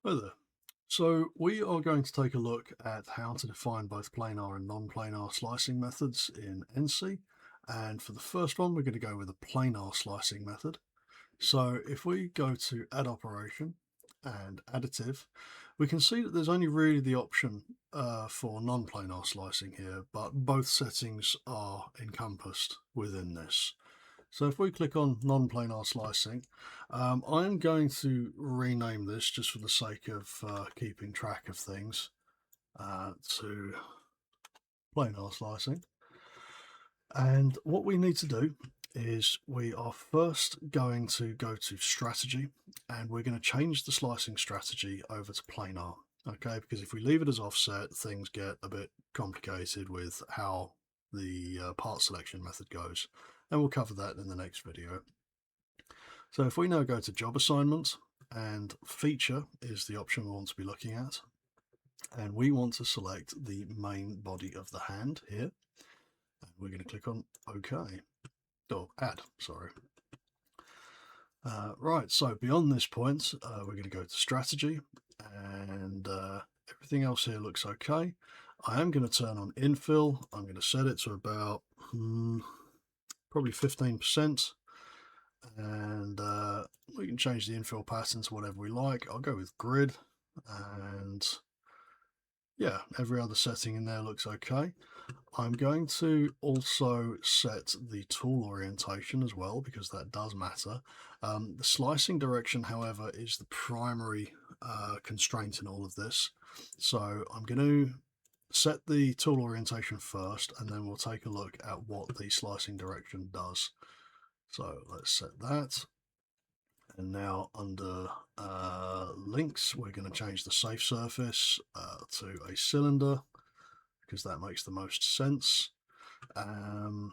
Hi there. So we are going to take a look at how to define both planar and non-planar slicing methods in ENCY. And for the first one, we're going to go with a planar slicing method. So if we go to Add Operation and Additive, we can see that there's only really the option for non-planar slicing here, but both settings are encompassed within this. So if we click on non-planar slicing, I'm going to rename this just for the sake of keeping track of things to planar slicing. And what we need to do is we are first going to go to strategy and we're going to change the slicing strategy over to planar. Okay, because if we leave it as offset, things get a bit complicated with how the part selection method goes. And we'll cover that in the next video. So if we now go to job assignment, and feature is the option we want to be looking at, and we want to select the main body of the hand here, and we're going to click on OK, or add, sorry. Right, so beyond this point, we're going to go to strategy, and everything else here looks okay. I am going to turn on infill. I'm going to set it to about probably 15%, and we can change the infill pattern to whatever we like. I'll go with grid, and yeah, every other setting in there looks okay. I'm going to also set the tool orientation as well, because that does matter. The slicing direction, however, is the primary constraint in all of this. So I'm going to set the tool orientation first, and then we'll take a look at what the slicing direction does. So let's set that. And now under links, we're going to change the safe surface to a cylinder, because that makes the most sense. And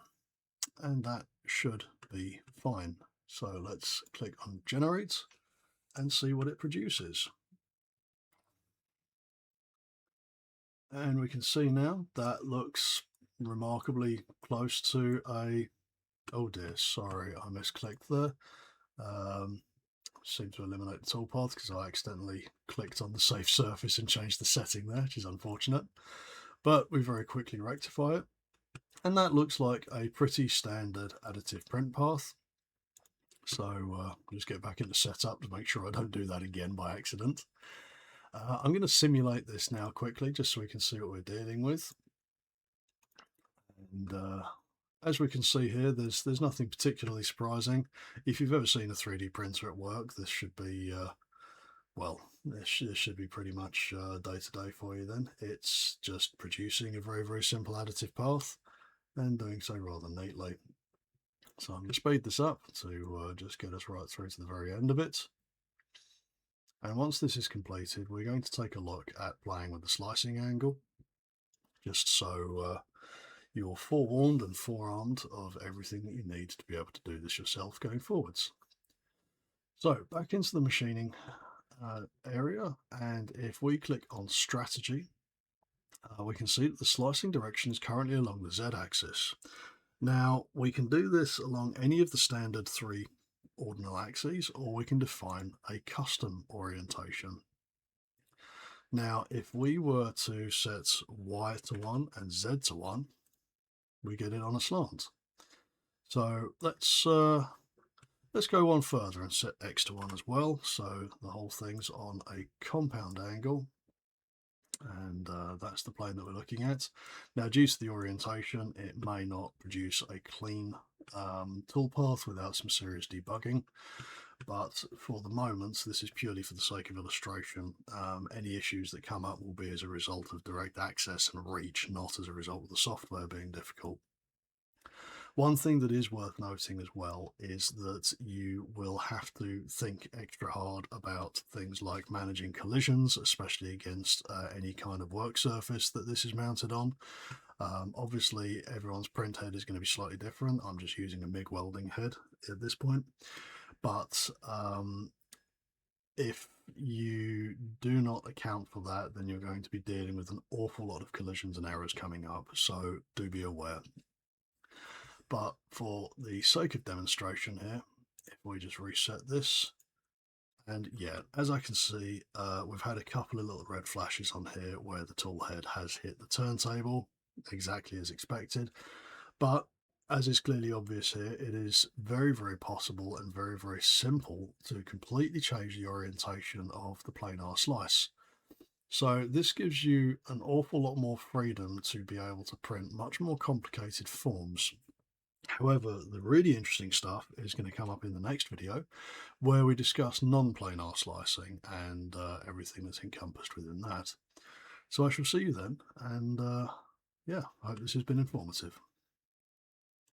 that should be fine. So let's click on generate and see what it produces. And we can see now that looks remarkably close to a, oh dear, sorry, I misclicked there. Seem to eliminate the toolpath because I accidentally clicked on the safe surface and changed the setting there, which is unfortunate. But we very quickly rectify it. And that looks like a pretty standard additive print path. So just get back into setup to make sure I don't do that again by accident. I'm going to simulate this now quickly just so we can see what we're dealing with. And as we can see here, there's nothing particularly surprising. If you've ever seen a 3D printer at work, this should be, well, this should be pretty much day to day for you then. It's just producing a very, very simple additive path and doing so rather neatly. So I'm going to speed this up to just get us right through to the very end of it. And once this is completed, we're going to take a look at playing with the slicing angle, just so you're forewarned and forearmed of everything that you need to be able to do this yourself going forwards. So back into the machining area, and if we click on strategy, we can see that the slicing direction is currently along the Z-axis. Now we can do this along any of the standard 3 ordinal axes, or we can define a custom orientation. Now if we were to set Y to 1 and Z to 1, we get it on a slant. So let's go one further and set X to 1 as well, so the whole thing's on a compound angle, and that's the plane that we're looking at. Now due to the orientation, it may not produce a clean toolpath without some serious debugging, but for the moment this is purely for the sake of illustration. Any issues that come up will be as a result of direct access and reach, not as a result of the software being difficult. One thing that is worth noting as well is that you will have to think extra hard about things like managing collisions, especially against any kind of work surface that this is mounted on. Obviously, everyone's print head is going to be slightly different. I'm just using a MIG welding head at this point. But if you do not account for that, then you're going to be dealing with an awful lot of collisions and errors coming up. So do be aware. But for the sake of demonstration here, if we just reset this And yeah, as I can see, we've had a couple of little red flashes on here where the tool head has hit the turntable, exactly as expected. But as is clearly obvious here, it is very, very possible and very, very simple to completely change the orientation of the planar slice. So this gives you an awful lot more freedom to be able to print much more complicated forms. However, the really interesting stuff is going to come up in the next video, where we discuss non-planar slicing and everything that's encompassed within that. So I shall see you then, and yeah, I hope this has been informative.